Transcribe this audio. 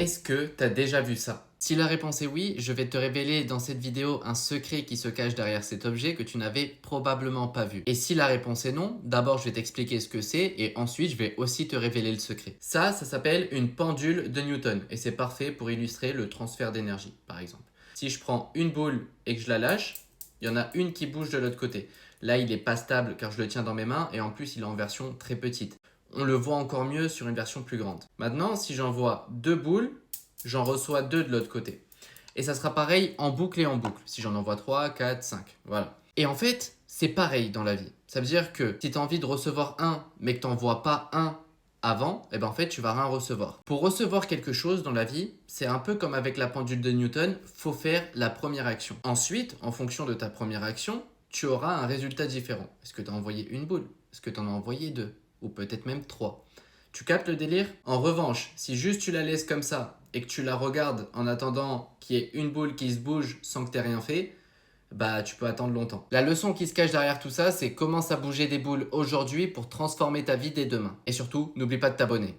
Est-ce que tu as déjà vu ça? Si la réponse est oui, je vais te révéler dans cette vidéo un secret qui se cache derrière cet objet que tu n'avais probablement pas vu. Et si la réponse est non, d'abord je vais t'expliquer ce que c'est et ensuite je vais aussi te révéler le secret. Ça s'appelle une pendule de Newton et c'est parfait pour illustrer le transfert d'énergie, par exemple. Si je prends une boule et que je la lâche, il y en a une qui bouge de l'autre côté. Là, il n'est pas stable car je le tiens dans mes mains et en plus, il est en version très petite. On le voit encore mieux sur une version plus grande. Maintenant, si j'envoie deux boules, j'en reçois deux de l'autre côté. Et ça sera pareil en boucle et en boucle. Si j'en envoie 3, 4, 5. Voilà. Et en fait, c'est pareil dans la vie. Ça veut dire que si tu as envie de recevoir un, mais que tu n'envoies pas un avant, en fait, tu vas rien recevoir. Pour recevoir quelque chose dans la vie, c'est un peu comme avec la pendule de Newton, faut faire la première action. Ensuite, en fonction de ta première action, tu auras un résultat différent. Est-ce que tu as envoyé une boule? Est-ce que tu en as envoyé deux? Ou peut-être même trois? Tu captes le délire? En revanche, si juste tu la laisses comme ça et que tu la regardes en attendant qu'il y ait une boule qui se bouge sans que tu aies rien fait, bah tu peux attendre longtemps. La leçon qui se cache derrière tout ça, c'est commence à bouger des boules aujourd'hui pour transformer ta vie dès demain. Et surtout, n'oublie pas de t'abonner.